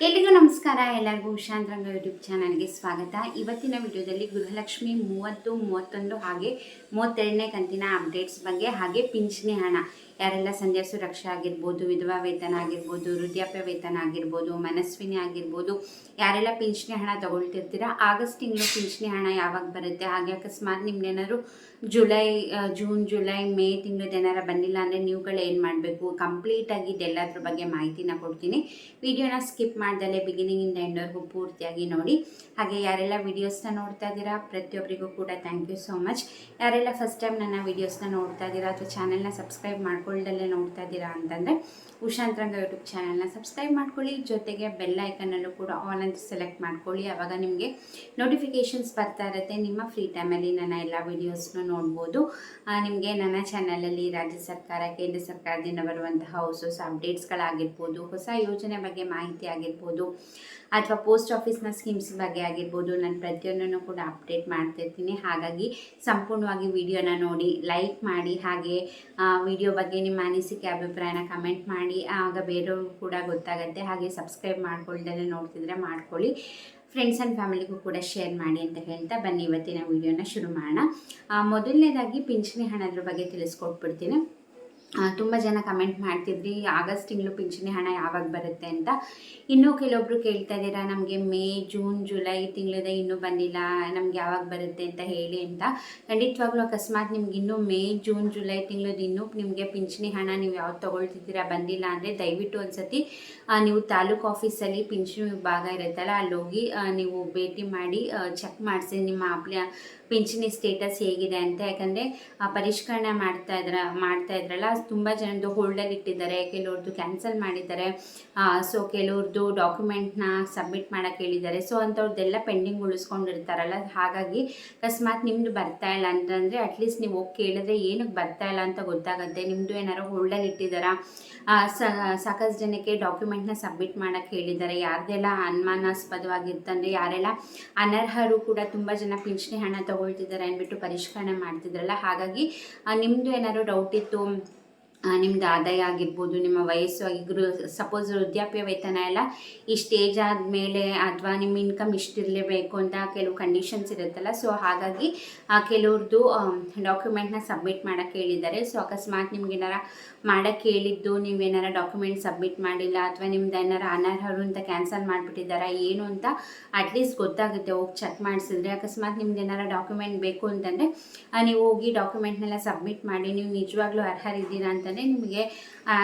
ಎಲ್ರಿಗೂ ನಮಸ್ಕಾರ. ಎಲ್ಲರಿಗೂ ಉಷಾಂತರಂಗ ಯೂಟ್ಯೂಬ್ ಚಾನಲ್ಗೆ ಸ್ವಾಗತ. ಇವತ್ತಿನ ವಿಡಿಯೋದಲ್ಲಿ ಗೃಹಲಕ್ಷ್ಮಿ 30, 31 ಹಾಗೆ 32ನೇ ಕಂತಿನ ಅಪ್ಡೇಟ್ಸ್ ಬಗ್ಗೆ, ಹಾಗೆ ಪಿಂಚಣಿ ಹಣ ಯಾರೆಲ್ಲ ಸಂಧ್ಯಾ ಸುರಕ್ಷಾ ಆಗಿರ್ಬೋದು, ವಿಧವಾ ವೇತನ ಆಗಿರ್ಬೋದು, ವೃದ್ಧಾಪ್ಯ ವೇತನ ಆಗಿರ್ಬೋದು, ಮನಸ್ವಿನಿ ಆಗಿರ್ಬೋದು, ಯಾರೆಲ್ಲ ಪಿಂಚಣಿ ಹಣ ತಗೊಳ್ತಿರ್ತೀರಾ, ಆಗಸ್ಟ್ ತಿಂಗಳು ಪಿಂಚಣಿ ಹಣ ಯಾವಾಗ ಬರುತ್ತೆ, ಹಾಗೆ ಅಕಸ್ಮಾತ್ ನಿಮ್ದೇನಾದ್ರು ಜೂನ್ ಜುಲೈ ಮೇ ತಿಂಗಳದ್ದು ಏನಾರು ಬಂದಿಲ್ಲ ಅಂದರೆ ನೀವುಗಳು ಏನು ಮಾಡಬೇಕು, ಕಂಪ್ಲೀಟಾಗಿ ಇದೆಲ್ಲದ್ರ ಬಗ್ಗೆ ಮಾಹಿತಿನ ಕೊಡ್ತೀನಿ. ವಿಡಿಯೋನ ಸ್ಕಿಪ್ ಮಾಡ್ದಲೇ ಬಿಗಿನಿಂಗಿಂದ ಎಂಡ್ವರೆಗೂ ಪೂರ್ತಿಯಾಗಿ ನೋಡಿ. ಹಾಗೆ ಯಾರೆಲ್ಲ ವಿಡಿಯೋಸ್ನ ನೋಡ್ತಾ ಇದ್ದೀರಾ ಪ್ರತಿಯೊಬ್ಬರಿಗೂ ಕೂಡ ಥ್ಯಾಂಕ್ ಯು ಸೋ ಮಚ್. ಯಾರೆಲ್ಲ ಫಸ್ಟ್ ಟೈಮ್ ನನ್ನ ವಿಡಿಯೋಸ್ನ ನೋಡ್ತಾ ಇದ್ದೀರಾ ಅಥವಾ ಚಾನಲ್ನ ಸಬ್ಸ್ಕ್ರೈಬ್ ಮಾಡ್ಕೊಳ್ಳದಲ್ಲೇ ನೋಡ್ತಾ ಇದ್ದೀರಾ ಅಂತಂದರೆ ಉಷಾಂತರಂಗ ಯೂಟ್ಯೂಬ್ ಚಾನಲ್ನ ಸಬ್ಸ್ಕ್ರೈಬ್ ಮಾಡ್ಕೊಳ್ಳಿ. ಜೊತೆಗೆ ಬೆಲ್ ಐಕನ್ನಲ್ಲೂ ಕೂಡ ಆಲ್ ಅಂತ ಸೆಲೆಕ್ಟ್ ಮಾಡ್ಕೊಳ್ಳಿ. ಆವಾಗ ನಿಮಗೆ ನೋಟಿಫಿಕೇಷನ್ಸ್ ಬರ್ತಾ ಇರುತ್ತೆ. ನಿಮ್ಮ ಫ್ರೀ ಟೈಮಲ್ಲಿ ನನ್ನ ಎಲ್ಲ ವೀಡಿಯೋಸ್ನ ನೋಡ್ಬೋದು. ನಿಮಗೆ ನನ್ನ ಚಾನಲಲ್ಲಿ ರಾಜ್ಯ ಸರ್ಕಾರ, ಕೇಂದ್ರ ಸರ್ಕಾರದಿಂದ ಬರುವಂತಹ ಹೊಸ ಹೊಸ ಅಪ್ಡೇಟ್ಸ್ಗಳಾಗಿರ್ಬೋದು, ಹೊಸ ಯೋಜನೆ ಬಗ್ಗೆ ಮಾಹಿತಿ ಆಗಿರ್ಬೋದು, ಅಥವಾ ಪೋಸ್ಟ್ ಆಫೀಸ್ನ ಸ್ಕೀಮ್ಸ್ ಬಗ್ಗೆ ಆಗಿರ್ಬೋದು, ನಾನು ಪ್ರತಿಯೊಂದನ್ನು ಕೂಡ ಅಪ್ಡೇಟ್ ಮಾಡ್ತಿರ್ತೀನಿ. ಹಾಗಾಗಿ ಸಂಪೂರ್ಣವಾಗಿ ವಿಡಿಯೋನ ನೋಡಿ, ಲೈಕ್ ಮಾಡಿ, ಹಾಗೆ ವಿಡಿಯೋ ಬಗ್ಗೆ ನಿಮ್ಮ ಅನಿಸಿಕೆ ಅಭಿಪ್ರಾಯನ ಕಮೆಂಟ್ ಮಾಡಿ. ಆಗ ಬೇರೆಯವ್ರಿಗೂ ಕೂಡ ಗೊತ್ತಾಗುತ್ತೆ. ಹಾಗೆ ಸಬ್ಸ್ಕ್ರೈಬ್ ಮಾಡ್ಕೊಳ್ದಲ್ಲೇ ನೋಡ್ತಿದ್ರೆ ಮಾಡ್ಕೊಳ್ಳಿ. ಫ್ರೆಂಡ್ಸ್ ಆ್ಯಂಡ್ ಫ್ಯಾಮಿಲಿಗೂ ಕೂಡ ಶೇರ್ ಮಾಡಿ ಅಂತ ಹೇಳ್ತಾ ಬನ್ನಿ ಇವತ್ತಿನ ವಿಡಿಯೋನ ಶುರು ಮಾಡೋಣ. ಮೊದಲನೇದಾಗಿ ಪಿಂಚಣಿ ಹಣದ್ರ ಬಗ್ಗೆ ತಿಳಿಸ್ಕೊಟ್ಬಿಡ್ತೀನಿ. ತುಂಬ ಜನ ಕಮೆಂಟ್ ಮಾಡ್ತಿದ್ರಿ ಆಗಸ್ಟ್ ತಿಂಗಳು ಪಿಂಚಣಿ ಹಣ ಯಾವಾಗ ಬರುತ್ತೆ ಅಂತ. ಇನ್ನೂ ಕೆಲವೊಬ್ರು ಕೇಳ್ತಾ ಇದ್ದೀರಾ ನಮಗೆ ಮೇ ಜೂನ್ ಜುಲೈ ತಿಂಗಳದ ಇನ್ನೂ ಬಂದಿಲ್ಲ, ನಮ್ಗೆ ಯಾವಾಗ ಬರುತ್ತೆ ಅಂತ ಹೇಳಿ ಅಂತ. ಖಂಡಿತವಾಗ್ಲೂ ಅಕಸ್ಮಾತ್ ನಿಮ್ಗೆ ಇನ್ನೂ ಮೇ ಜೂನ್ ಜುಲೈ ತಿಂಗಳದ್ದು ಇನ್ನೂ ನಿಮಗೆ ಪಿಂಚಣಿ ಹಣ ನೀವು ಯಾವ್ದು ತೊಗೊಳ್ತಿದ್ದೀರಾ ಬಂದಿಲ್ಲ ಅಂದರೆ ದಯವಿಟ್ಟು ಒಂದ್ಸತಿ ನೀವು ತಾಲೂಕು ಆಫೀಸಲ್ಲಿ ಪಿಂಚಣಿ ವಿಭಾಗ ಇರುತ್ತಲ್ಲ ಅಲ್ಲೋಗಿ ನೀವು ಭೇಟಿ ಮಾಡಿ ಚೆಕ್ ಮಾಡಿಸಿ ನಿಮ್ಮ ಪಿಂಚಣಿ ಸ್ಟೇಟಸ್ ಹೇಗಿದೆ ಅಂತ. ಯಾಕಂದರೆ ಪರಿಷ್ಕರಣೆ ಮಾಡ್ತಾ ಇದ್ರಲ್ಲ ತುಂಬ ಜನದ್ದು ಹೋಲ್ಡಲ್ಲಿ ಇಟ್ಟಿದ್ದಾರೆ, ಕೆಲವ್ರದ್ದು ಕ್ಯಾನ್ಸಲ್ ಮಾಡಿದ್ದಾರೆ. ಸೊ ಕೆಲವ್ರದ್ದು ಡಾಕ್ಯುಮೆಂಟ್ನ ಸಬ್ಮಿಟ್ ಮಾಡೋಕ್ಕೆ ಹೇಳಿದ್ದಾರೆ. ಸೊ ಅಂಥವ್ರದ್ದೆಲ್ಲ ಪೆಂಡಿಂಗ್ ಉಳಿಸ್ಕೊಂಡಿರ್ತಾರಲ್ಲ, ಹಾಗಾಗಿ ಅಕಸ್ಮಾತ್ ನಿಮ್ಮದು ಬರ್ತಾ ಇಲ್ಲ ಅಂತಂದರೆ ಅಟ್ಲೀಸ್ಟ್ ನೀವು ಹೋಗಿ ಕೇಳಿದ್ರೆ ಏನಕ್ಕೆ ಬರ್ತಾ ಇಲ್ಲ ಅಂತ ಗೊತ್ತಾಗುತ್ತೆ. ನಿಮ್ಮದು ಏನಾರು ಹೋಲ್ಡಲ್ಲಿ ಇಟ್ಟಿದ್ದಾರಾ, ಸಾಕಷ್ಟು ಜನಕ್ಕೆ ಡಾಕ್ಯುಮೆಂಟ್ನ ಸಬ್ಮಿಟ್ ಮಾಡೋಕ್ಕೆ ಹೇಳಿದ್ದಾರೆ. ಯಾರ್ದೆಲ್ಲ ಅನುಮಾನಾಸ್ಪದವಾಗಿರ್ತಂದರೆ ಯಾರೆಲ್ಲ ಅನರ್ಹರು ಕೂಡ ತುಂಬ ಜನ ಪಿಂಚಣಿ ಹಣ ತಗೊಳ್ತಿದ್ದಾರೆ ಅಂದ್ಬಿಟ್ಟು ಪರಿಷ್ಕರಣೆ ಮಾಡ್ತಿದ್ರಲ್ಲ, ಹಾಗಾಗಿ ನಿಮ್ಮದು ಏನಾದ್ರು ಡೌಟ್ ಇತ್ತು, ನಿಮ್ಮದು ಆದಾಯ ಆಗಿರ್ಬೋದು, ನಿಮ್ಮ ವಯಸ್ಸು ಸಪೋಸ್ ವೃದ್ಧಾಪ್ಯ ವೇತನ ಎಲ್ಲ ಇಷ್ಟು ಏಜ್ ಆದಮೇಲೆ ಅಥವಾ ನಿಮ್ಮ ಇನ್ಕಮ್ ಇಷ್ಟಿರಲೇಬೇಕು ಅಂತ ಕೆಲವು ಕಂಡೀಷನ್ಸ್ ಇರುತ್ತಲ್ಲ. ಸೊ ಹಾಗಾಗಿ ಕೆಲವ್ರದ್ದು ಡಾಕ್ಯುಮೆಂಟ್ನ ಸಬ್ಮಿಟ್ ಮಾಡೋಕ್ಕೆ ಹೇಳಿದ್ದಾರೆ. ಸೊ ಅಕಸ್ಮಾತ್ ನಿಮ್ಗೇನಾರ ಮಾಡೋಕ್ಕೆ ಹೇಳಿದ್ದು ನೀವೇನಾರ ಡಾಕ್ಯುಮೆಂಟ್ ಸಬ್ಮಿಟ್ ಮಾಡಿಲ್ಲ ಅಥವಾ ನಿಮ್ದು ಏನಾರ ಅನರ್ಹರು ಅಂತ ಕ್ಯಾನ್ಸಲ್ ಮಾಡಿಬಿಟ್ಟಿದ್ದಾರಾ ಏನು ಅಂತ ಅಟ್ಲೀಸ್ಟ್ ಗೊತ್ತಾಗುತ್ತೆ ಹೋಗಿ ಚೆಕ್ ಮಾಡಿಸಿದ್ರೆ. ಅಕಸ್ಮಾತ್ ನಿಮ್ದು ಏನಾರ ಡಾಕ್ಯುಮೆಂಟ್ ಬೇಕು ಅಂತಂದರೆ ನೀವು ಹೋಗಿ ಡಾಕ್ಯುಮೆಂಟ್ನೆಲ್ಲ ಸಬ್ಮಿಟ್ ಮಾಡಿ. ನೀವು ನಿಜವಾಗ್ಲೂ ಅರ್ಹರಿದ್ದೀರಾ ಅಂತಂದರೆ ನಿಮಗೆ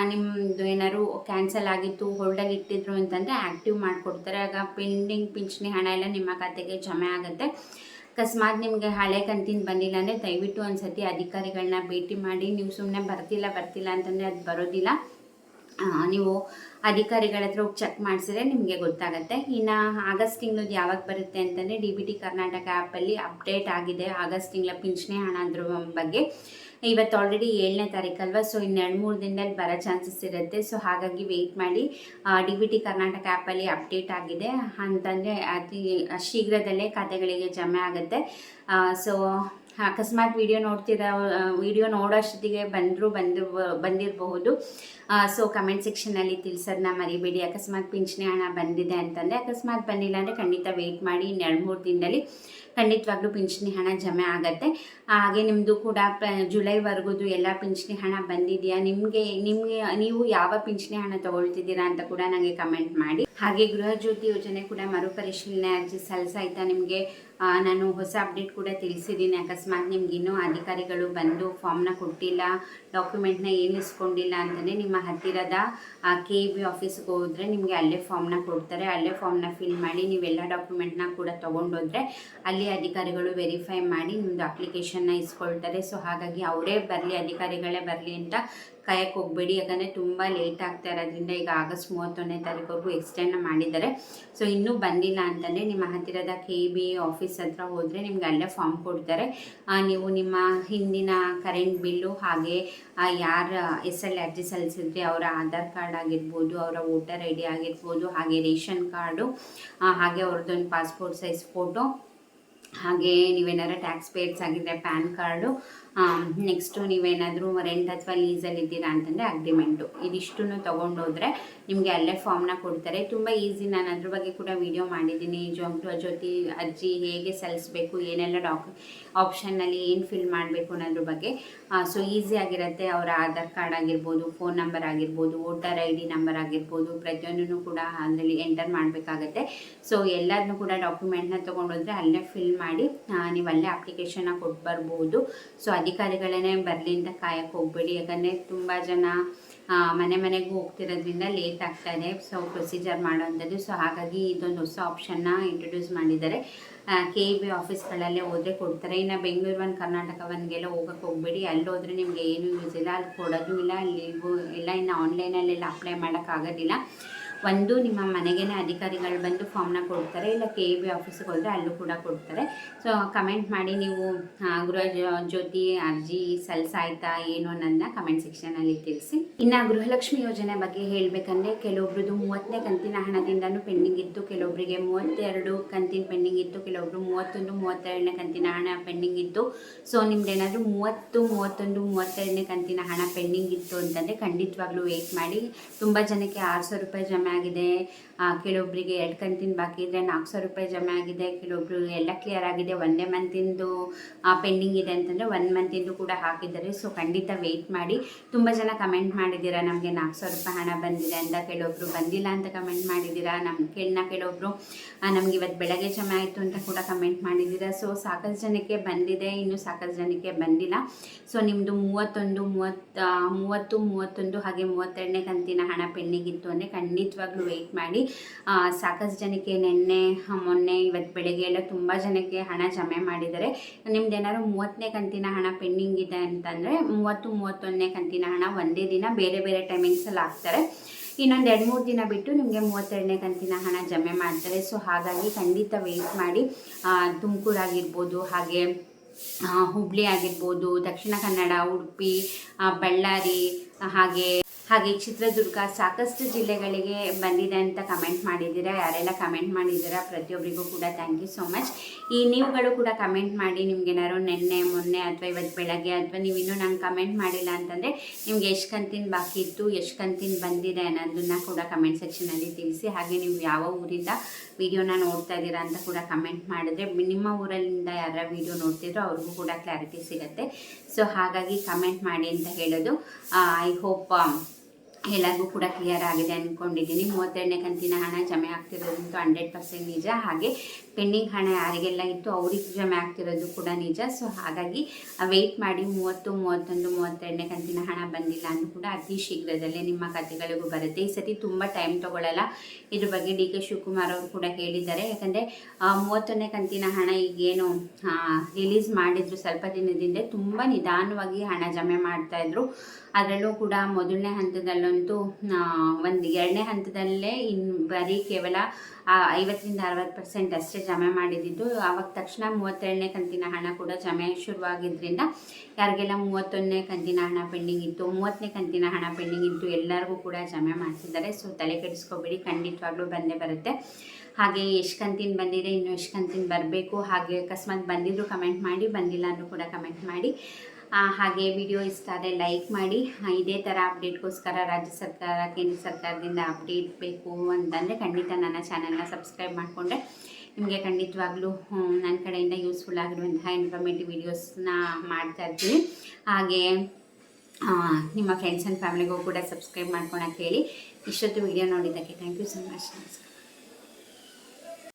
ನಿಮ್ಮದು ಏನಾದ್ರು ಕ್ಯಾನ್ಸಲ್ ಆಗಿತ್ತು, ಹೋಲ್ಡಲ್ಲಿ ಇಟ್ಟಿದ್ರು ಅಂತಂದರೆ ಆ್ಯಕ್ಟಿವ್ ಮಾಡಿಕೊಡ್ತಾರೆ. ಆಗ ಪೆಂಡಿಂಗ್ ಪಿಂಚಣಿ ಹಣ ಎಲ್ಲ ನಿಮ್ಮ ಖಾತೆಗೆ ಜಮೆ ಆಗುತ್ತೆ. ಅಕಸ್ಮಾತ್ ನಿಮಗೆ ಹಳೆ ಕಂತಿನ ಬಂದಿಲ್ಲ ಅಂದರೆ ದಯವಿಟ್ಟು ಒಂದು ಸತಿ ಅಧಿಕಾರಿಗಳನ್ನ ಭೇಟಿ ಮಾಡಿ. ನೀವು ಸುಮ್ಮನೆ ಬರ್ತಿಲ್ಲ ಅಂತಂದರೆ ಅದು ಬರೋದಿಲ್ಲ. ನೀವು ಅಧಿಕಾರಿಗಳ ಹತ್ರ ಹೋಗಿ ಚೆಕ್ ಮಾಡಿಸಿದ್ರೆ ನಿಮಗೆ ಗೊತ್ತಾಗುತ್ತೆ. ಇನ್ನು ಆಗಸ್ಟ್ ತಿಂಗಳದ್ದು ಯಾವಾಗ ಬರುತ್ತೆ ಅಂತಂದರೆ DBT ಕರ್ನಾಟಕ ಆ್ಯಪಲ್ಲಿ ಅಪ್ಡೇಟ್ ಆಗಿದೆ ಆಗಸ್ಟ್ ತಿಂಗಳ ಪಿಂಚಣಿ ಹಣ ಅದ್ರ ಬಗ್ಗೆ. ಇವತ್ತು ಆಲ್ರೆಡಿ 7ನೇ ತಾರೀಕಲ್ವ, ಸೊ ಇನ್ನು 2-3 ದಿನದಲ್ಲಿ ಬರೋ ಚಾನ್ಸಸ್ ಇರುತ್ತೆ. ಸೊ ಹಾಗಾಗಿ ವೆಯ್ಟ್ ಮಾಡಿ. DBT ಕರ್ನಾಟಕ ಆ್ಯಪಲ್ಲಿ ಅಪ್ಡೇಟ್ ಆಗಿದೆ ಅಂತಂದರೆ ಅತಿ ಶೀಘ್ರದಲ್ಲೇ ಖಾತೆಗಳಿಗೆ ಜಮೆ ಆಗುತ್ತೆ. ಸೊ ಅಕಸ್ಮಾತ್ ವಿಡಿಯೋ ನೋಡೋಷ್ಟೊತ್ತಿಗೆ ಬಂದಿರಬಹುದು. ಸೊ ಕಮೆಂಟ್ ಸೆಕ್ಷನಲ್ಲಿ ತಿಳಿಸೋದನ್ನ ಮರಿಬೇಡಿ. ಅಕಸ್ಮಾತ್ ಪಿಂಚಣಿ ಹಣ ಬಂದಿದೆ ಅಂತಂದರೆ, ಅಕಸ್ಮಾತ್ ಬಂದಿಲ್ಲ ಅಂದರೆ ಖಂಡಿತ ವೆಯ್ಟ್ ಮಾಡಿ. ಇನ್ನು 2-3 ದಿನದಲ್ಲಿ ಖಂಡಿತವಾಗ್ಲೂ ಪಿಂಚಣಿ ಹಣ ಜಮೆ ಆಗುತ್ತೆ. ಹಾಗೆ ನಿಮ್ಮದು ಕೂಡ ಜುಲೈವರೆಗೂ ಎಲ್ಲ ಪಿಂಚಣಿ ಹಣ ಬಂದಿದೆಯಾ, ನೀವು ಯಾವ ಪಿಂಚಣಿ ಹಣ ತೊಗೊಳ್ತಿದ್ದೀರಾ ಅಂತ ಕೂಡ ನನಗೆ ಕಮೆಂಟ್ ಮಾಡಿ. ಹಾಗೆ ಗೃಹ ಜ್ಯೋತಿ ಯೋಜನೆ ಕೂಡ ಮರುಪರಿಶೀಲನೆ ಅರ್ಜಿ ಸಲ್ಲಿಸಾಯ್ತಾ ನಿಮಗೆ ನಾನು ಹೊಸ ಅಪ್ಡೇಟ್ ಕೂಡ ತಿಳಿಸಿದ್ದೀನಿ. ಅಕಸ್ಮಾತ್ ನಿಮ್ಗೆ ಇನ್ನೂ ಅಧಿಕಾರಿಗಳು ಬಂದು ಫಾರ್ಮ್ನ ಕೊಟ್ಟಿಲ್ಲ, ಡಾಕ್ಯುಮೆಂಟ್ನ ಏನು ಇಸ್ಕೊಂಡಿಲ್ಲ ಅಂತಂದರೆ ನಿಮ್ಮ ಹತ್ತಿರದ KEB ಆಫೀಸ್ಗೆ ಹೋದರೆ ನಿಮಗೆ ಅಲ್ಲೇ ಫಾರ್ಮ್ನ ಕೊಡ್ತಾರೆ. ಅಲ್ಲೇ ಫಾರ್ಮ್ನ ಫಿಲ್ ಮಾಡಿ ನೀವೆಲ್ಲ ಡಾಕ್ಯುಮೆಂಟ್ನ ಕೂಡ ತೊಗೊಂಡೋದ್ರೆ ಅಲ್ಲಿ ಅಧಿಕಾರಿಗಳು ವೆರಿಫೈ ಮಾಡಿ ನಿಮ್ಮದು ಅಪ್ಲಿಕೇಶನ್ನ ಇಸ್ಕೊಳ್ತಾರೆ. ಸೊ ಹಾಗಾಗಿ ಅವರೇ ಬರಲಿ, ಅಧಿಕಾರಿಗಳೇ ಬರಲಿ ಅಂತ ಕಾಯಕ್ಕೆ ಹೋಗಬೇಡಿ. ಯಾಕಂದರೆ ತುಂಬ ಲೇಟ್ ಆಗ್ತಾ ಇರೋದ್ರಿಂದ ಈಗ ಆಗಸ್ಟ್ 31ನೇ ತಾರೀಕುವರೆಗೂ ಎಕ್ಸ್ಟೆಂಡ್ ಮಾಡಿದ್ದಾರೆ. ಸೊ ಇನ್ನೂ ಬಂದಿಲ್ಲ ಅಂತಂದರೆ ನಿಮ್ಮ ಹತ್ತಿರದ KEB ಆಫೀಸ್ ಹತ್ರ ಹೋದರೆ ನಿಮ್ಗೆ ಅಲ್ಲೇ ಫಾರ್ಮ್ ಕೊಡ್ತಾರೆ. ನೀವು ನಿಮ್ಮ ಹಿಂದಿನ ಕರೆಂಟ್ ಬಿಲ್ಲು, ಹಾಗೆ ಯಾರ ಹೆಸರಲ್ಲಿ ಅರ್ಜಿ ಸಲ್ಲಿಸಿದ್ರಿ ಅವರ ಆಧಾರ್ ಕಾರ್ಡ್ ಆಗಿರ್ಬೋದು, ಅವರ ವೋಟರ್ ID ಆಗಿರ್ಬೋದು, ಹಾಗೆ ರೇಷನ್ ಕಾರ್ಡು, ಹಾಗೆ ಅವ್ರದ್ದೊಂದು ಪಾಸ್ಪೋರ್ಟ್ ಸೈಜ್ ಫೋಟೋ, ಹಾಗೆ ನೀವೇನಾರ ಟ್ಯಾಕ್ಸ್ ಪೇಯರ್ಸ್ ಆಗಿದ್ದರೆ ಪ್ಯಾನ್ ಕಾರ್ಡು, ನೆಕ್ಸ್ಟು ನೀವೇನಾದರೂ ರೆಂಟ್ ಅಥವಾ ಲೀಸಲ್ಲಿ ಇದ್ದೀರಾ ಅಂತಂದರೆ ಅಗ್ರಿಮೆಂಟು ಇದಿಷ್ಟು ತೊಗೊಂಡೋದ್ರೆ ನಿಮಗೆ ಅಲ್ಲೇ ಫಾರ್ಮ್ನ ಕೊಡ್ತಾರೆ. ತುಂಬ ಈಸಿ. ನಾನು ಅದ್ರ ಬಗ್ಗೆ ಕೂಡ ವಿಡಿಯೋ ಮಾಡಿದ್ದೀನಿ. ಜೊತೆ ಅರ್ಜಿ ಹೇಗೆ ಸಲ್ಲಿಸಬೇಕು, ಏನೆಲ್ಲ ಆಪ್ಷನ್ನಲ್ಲಿ ಏನು ಫಿಲ್ ಮಾಡಬೇಕು ಅನ್ನೋದ್ರ ಬಗ್ಗೆ. ಸೊ ಈಸಿಯಾಗಿರುತ್ತೆ. ಅವರ ಆಧಾರ್ ಕಾರ್ಡ್ ಆಗಿರ್ಬೋದು, ಫೋನ್ ನಂಬರ್ ಆಗಿರ್ಬೋದು, ವೋಟರ್ ID ನಂಬರ್ ಆಗಿರ್ಬೋದು, ಪ್ರತಿಯೊಂದನ್ನು ಕೂಡ ಅದರಲ್ಲಿ ಎಂಟರ್ ಮಾಡಬೇಕಾಗತ್ತೆ. ಸೊ ಎಲ್ಲದನ್ನೂ ಕೂಡ ಡಾಕ್ಯುಮೆಂಟ್ನ ತೊಗೊಂಡೋದ್ರೆ ಅಲ್ಲೇ ಫಿಲ್ ಮಾಡಿ ನೀವು ಅಲ್ಲೇ ಅಪ್ಲಿಕೇಶನ್ನ ಕೊಟ್ಟು ಬರ್ಬೋದು. ಸೊ ಅಧಿಕಾರಿಗಳೇ ಬರಲಿ ಅಂತ ಕಾಯಕ್ಕೆ ಹೋಗಬೇಡಿ. ಯಾಕಂದರೆ ತುಂಬ ಜನ ಮನೆಗೂ ಹೋಗ್ತಿರೋದ್ರಿಂದ ಲೇಟ್ ಆಗ್ತಾಯಿದೆ. ಸೊ ಪ್ರೊಸೀಜರ್ ಮಾಡೋವಂಥದ್ದು. ಸೊ ಹಾಗಾಗಿ ಇದೊಂದು ಹೊಸ ಆಪ್ಷನ್ನ ಇಂಟ್ರೊಡ್ಯೂಸ್ ಮಾಡಿದ್ದಾರೆ. KEB ಆಫೀಸ್ಗಳಲ್ಲೇ ಹೋದರೆ ಕೊಡ್ತಾರೆ. ಇನ್ನು ಬೆಂಗಳೂರು ಒಂದು ಕರ್ನಾಟಕ ಒಂದ್ಗೆಲ್ಲ ಹೋಗೋಕ್ಕೆ ಹೋಗಬೇಡಿ. ಅಲ್ಲಿ ಹೋದರೆ ನಿಮಗೆ ಏನೂ ಯೂಸ್ ಇಲ್ಲ, ಅಲ್ಲಿ ಕೊಡೋದು ಇಲ್ಲ, ಅಲ್ಲಿಗೂ ಎಲ್ಲ ಇನ್ನು ಆನ್ಲೈನಲ್ಲೆಲ್ಲ ಅಪ್ಲೈ ಮಾಡೋಕ್ಕಾಗೋದಿಲ್ಲ. ಒಂದು ನಿಮ್ಮ ಮನೆಗೇ ಅಧಿಕಾರಿಗಳು ಬಂದು ಫಾರ್ಮ್ನ ಕೊಡ್ತಾರೆ, ಇಲ್ಲ KEB ಆಫೀಸಿಗೆ ಹೋದರೆ ಅಲ್ಲೂ ಕೂಡ ಕೊಡ್ತಾರೆ. ಸೊ ಕಮೆಂಟ್ ಮಾಡಿ ನೀವು ಗೃಹ ಜ್ಯೋತಿ ಅರ್ಜಿ ಸಲ್ಲಿಸಾಯ್ತಾ ಏನು ಅನ್ನೋದನ್ನ ಕಮೆಂಟ್ ಸೆಕ್ಷನಲ್ಲಿ ತಿಳಿಸಿ. ಇನ್ನು ಗೃಹಲಕ್ಷ್ಮಿ ಯೋಜನೆ ಬಗ್ಗೆ ಹೇಳಬೇಕಂದ್ರೆ ಕೆಲವೊಬ್ರದ್ದು 30ನೇ ಕಂತಿನ ಹಣದಿಂದನೂ ಪೆಂಡಿಂಗ್ ಇತ್ತು, ಕೆಲವೊಬ್ಬರಿಗೆ 32 ಕಂತಿನ ಪೆಂಡಿಂಗ್ ಇತ್ತು, ಕೆಲವೊಬ್ರು 31, 32ನೇ ಕಂತಿನ ಹಣ ಪೆಂಡಿಂಗ್ ಇತ್ತು. ಸೊ ನಿಮ್ದೇನಾದರೂ 30, 31, 32ನೇ ಕಂತಿನ ಹಣ ಪೆಂಡಿಂಗ್ ಇತ್ತು ಅಂತಂದರೆ ಖಂಡಿತವಾಗ್ಲೂ ವೆಯ್ಟ್ ಮಾಡಿ. ತುಂಬ ಜನಕ್ಕೆ 600 ರೂಪಾಯಿ ಜಮೆ ಆಗಿದೆ, ಕೆಲವೊಬ್ಬರಿಗೆ 2 ಕಂತಿನ ಬಾಕಿ ಇದ್ದರೆ 400 ರೂಪಾಯಿ ಜಮೆ ಆಗಿದೆ, ಕೆಲವೊಬ್ರು ಎಲ್ಲ ಕ್ಲಿಯರ್ ಆಗಿದೆ, ಒಂದೇ ಮಂತಿಂದು ಪೆಂಡಿಂಗ್ ಇದೆ ಅಂತಂದರೆ 1 ಮಂತಿಂದು ಕೂಡ ಹಾಕಿದ್ದಾರೆ. ಸೊ ಖಂಡಿತ ವೆಯ್ಟ್ ಮಾಡಿ. ತುಂಬ ಜನ ಕಮೆಂಟ್ ಮಾಡಿದ್ದೀರಾ ನಮಗೆ 400 ರೂಪಾಯಿ ಹಣ ಬಂದಿದೆ ಅಂತ, ಕೆಲವೊಬ್ರು ಬಂದಿಲ್ಲ ಅಂತ ಕಮೆಂಟ್ ಮಾಡಿದ್ದೀರಾ. ಕೆಲವೊಬ್ರು ನಮ್ಗೆ ಇವತ್ತು ಬೆಳಗ್ಗೆ ಜಮೆ ಆಯಿತು ಅಂತ ಕೂಡ ಕಮೆಂಟ್ ಮಾಡಿದ್ದೀರಾ. ಸೊ ಸಾಕಷ್ಟು ಜನಕ್ಕೆ ಬಂದಿದೆ, ಇನ್ನೂ ಸಾಕಷ್ಟು ಜನಕ್ಕೆ ಬಂದಿಲ್ಲ. ಸೊ ನಿಮ್ಮದು 30, 31 ಹಾಗೆ 32ನೇ ಕಂತಿನ ಹಣ ಪೆಂಡಿಂಗ್ ಇತ್ತು ಅಂದರೆ ಖಂಡಿತವಾಗ್ಲೂ ವೆಯ್ಟ್ ಮಾಡಿ. ಸಾಕಷ್ಟು ಜನಕ್ಕೆ ನಿನ್ನೆ ಮೊನ್ನೆ ಇವತ್ತು ಬೆಳಗ್ಗೆ ಎಲ್ಲ ತುಂಬ ಜನಕ್ಕೆ ಹಣ ಜಮೆ ಮಾಡಿದ್ದಾರೆ. ನಿಮ್ದು ಏನಾದ್ರು 30ನೇ ಕಂತಿನ ಹಣ ಪೆಂಡಿಂಗ್ ಇದೆ ಅಂತಂದರೆ 30, 31ನೇ ಕಂತಿನ ಹಣ ಒಂದೇ ದಿನ ಬೇರೆ ಬೇರೆ ಟೈಮಿಂಗ್ಸಲ್ಲಿ ಹಾಕ್ತಾರೆ. ಇನ್ನೊಂದು 2-3 ದಿನ ಬಿಟ್ಟು ನಿಮಗೆ 32ನೇ ಕಂತಿನ ಹಣ ಜಮೆ ಮಾಡ್ತಾರೆ. ಸೊ ಹಾಗಾಗಿ ಖಂಡಿತ ವೆಯ್ಟ್ ಮಾಡಿ. ತುಮಕೂರು ಆಗಿರ್ಬೋದು, ಹಾಗೆ ಹುಬ್ಳಿ ಆಗಿರ್ಬೋದು, ದಕ್ಷಿಣ ಕನ್ನಡ, ಉಡುಪಿ, ಬಳ್ಳಾರಿ, ಹಾಗೆ ಚಿತ್ರದುರ್ಗ, ಸಾಕಷ್ಟು ಜಿಲ್ಲೆಗಳಿಗೆ ಬಂದಿದೆ ಅಂತ ಕಮೆಂಟ್ ಮಾಡಿದ್ದೀರಾ. ಯಾರೆಲ್ಲ ಕಮೆಂಟ್ ಮಾಡಿದ್ದೀರಾ ಪ್ರತಿಯೊಬ್ಬರಿಗೂ ಕೂಡ ಥ್ಯಾಂಕ್ ಯು ಸೋ ಮಚ್. ನೀವುಗಳು ಕೂಡ ಕಮೆಂಟ್ ಮಾಡಿ. ನಿಮ್ಗೇನಾದ್ರು ನಿನ್ನೆ ಮೊನ್ನೆ ಅಥವಾ ಇವತ್ತು ಬೆಳಗ್ಗೆ ಅಥವಾ ನೀವು ಇನ್ನೂ ನಂಗೆ ಕಮೆಂಟ್ ಮಾಡಿಲ್ಲ ಅಂತಂದರೆ ನಿಮ್ಗೆ ಎಷ್ಟು ಕಂತಿನ ಬಾಕಿ ಇತ್ತು, ಎಷ್ಟು ಕಂತಿನ ಬಂದಿದೆ ಅನ್ನೋದನ್ನು ಕೂಡ ಕಮೆಂಟ್ ಸೆಕ್ಷನಲ್ಲಿ ತಿಳಿಸಿ. ಹಾಗೆ ನೀವು ಯಾವ ಊರಿಂದ ವಿಡಿಯೋನ ನೋಡ್ತಾ ಇದ್ದೀರಾ ಅಂತ ಕೂಡ ಕಮೆಂಟ್ ಮಾಡಿದ್ರೆ ನಿಮ್ಮ ಊರಲ್ಲಿಂದ ಯಾರ ವಿಡಿಯೋ ನೋಡ್ತಿದ್ರು ಅವ್ರಿಗೂ ಕೂಡ ಕ್ಲಾರಿಟಿ ಸಿಗುತ್ತೆ. ಸೊ ಹಾಗಾಗಿ ಕಮೆಂಟ್ ಮಾಡಿ ಅಂತ ಹೇಳೋದು. ಐ ಹೋಪ್ ಎಲ್ಲರಿಗೂ ಕೂಡ ಕ್ಲಿಯರ್ ಆಗಿದೆ ಅಂದ್ಕೊಂಡಿದ್ದೀನಿ. 32ನೇ ಕಂತಿನ ಹಣ ಜಮೆ ಆಗ್ತಿರೋದಂತೂ 100% ನಿಜ. ಹಾಗೆ ಪೆಂಡಿಂಗ್ ಹಣ ಯಾರಿಗೆಲ್ಲ ಇತ್ತು ಅವ್ರಿಗೆ ಜಮೆ ಆಗ್ತಿರೋದು ಕೂಡ ನಿಜ. ಸೊ ಹಾಗಾಗಿ ವೆಯ್ಟ್ ಮಾಡಿ. 30, 31, 32ನೇ ಕಂತಿನ ಹಣ ಬಂದಿಲ್ಲ ಅಂದರೂ ಕೂಡ ಅತಿ ಶೀಘ್ರದಲ್ಲೇ ನಿಮ್ಮ ಖಾತೆಗಳಿಗೂ ಬರುತ್ತೆ. ಈ ಸತಿ ತುಂಬ ಟೈಮ್ ತೊಗೊಳ್ಳಲ್ಲ. ಇದ್ರ ಬಗ್ಗೆ DK ಶಿವಕುಮಾರ್ ಅವರು ಕೂಡ ಹೇಳಿದ್ದಾರೆ. ಯಾಕಂದರೆ 30ನೇ ಕಂತಿನ ಹಣ ಈಗೇನು ರಿಲೀಸ್ ಮಾಡಿದ್ರು ಸ್ವಲ್ಪ ದಿನದಿಂದ ತುಂಬ ನಿಧಾನವಾಗಿ ಹಣ ಜಮೆ ಮಾಡ್ತಾಯಿದ್ರು. ಅದರಲ್ಲೂ ಕೂಡ ಮೊದಲನೇ ಹಂತದಲ್ಲಂತೂ ಒಂದು 2ನೇ ಹಂತದಲ್ಲೇ ಬರೀ ಕೇವಲ 50-60% ಅಷ್ಟೇ ಜಮೆ ಮಾಡಿದ್ದು. ಆವಾಗ ತಕ್ಷಣ 32ನೇ ಕಂತಿನ ಹಣ ಕೂಡ ಜಮೆ ಶುರುವಾಗಿದ್ದರಿಂದ ಯಾರಿಗೆಲ್ಲ 31ನೇ ಕಂತಿನ ಹಣ ಪೆಂಡಿಂಗ್ ಇತ್ತು, 30ನೇ ಕಂತಿನ ಹಣ ಪೆಂಡಿಂಗ್ ಇತ್ತು ಎಲ್ಲರಿಗೂ ಕೂಡ ಜಮೆ ಮಾಡ್ತಿದ್ದಾರೆ. ಸೊ ತಲೆ ಕೆಡಿಸ್ಕೋಬೇಡಿ, ಖಂಡಿತವಾಗ್ಲೂ ಬಂದೇ ಬರುತ್ತೆ. ಹಾಗೆ ಎಷ್ಟು ಕಂತಿನ ಬಂದಿದೆ, ಇನ್ನೂ ಎಷ್ಟು ಕಂತಿನ ಬರಬೇಕು, ಹಾಗೆ ಅಕಸ್ಮಾತ್ ಬಂದಿದ್ರು ಕಮೆಂಟ್ ಮಾಡಿ, ಬಂದಿಲ್ಲ ಅಂದರೂ ಕೂಡ ಕಮೆಂಟ್ ಮಾಡಿ. ಹಾಗೆ ವಿಡಿಯೋ ಇಷ್ಟ ಆದರೆ ಲೈಕ್ ಮಾಡಿ. ಇದೇ ಥರ ಅಪ್ಡೇಟ್ಗೋಸ್ಕರ ರಾಜ್ಯ ಸರ್ಕಾರ, ಕೇಂದ್ರ ಸರ್ಕಾರದಿಂದ ಅಪ್ಡೇಟ್ ಬೇಕು ಅಂತಂದರೆ ಖಂಡಿತ ನನ್ನ ಚಾನಲ್ನ ಸಬ್ಸ್ಕ್ರೈಬ್ ಮಾಡಿಕೊಂಡ್ರೆ ನಿಮಗೆ ಖಂಡಿತವಾಗ್ಲೂ ನನ್ನ ಕಡೆಯಿಂದ ಯೂಸ್ಫುಲ್ ಆಗಿರುವಂತಹ ಇನ್ಫಾರ್ಮೇಟಿವ್ ವೀಡಿಯೋಸ್ನ ಮಾಡ್ತಾಯಿರ್ತೀನಿ. ಹಾಗೆ ನಿಮ್ಮ ಫ್ರೆಂಡ್ಸ್ ಆ್ಯಂಡ್ ಫ್ಯಾಮಿಲಿಗೂ ಕೂಡ ಸಬ್ಸ್ಕ್ರೈಬ್ ಮಾಡ್ಕೊಳಕ್ಕೆ ಹೇಳಿ. ಇಷ್ಟೊತ್ತು ವಿಡಿಯೋ ನೋಡಿದ್ದಕ್ಕೆ ಥ್ಯಾಂಕ್ ಯು ಸೊ ಮಚ್.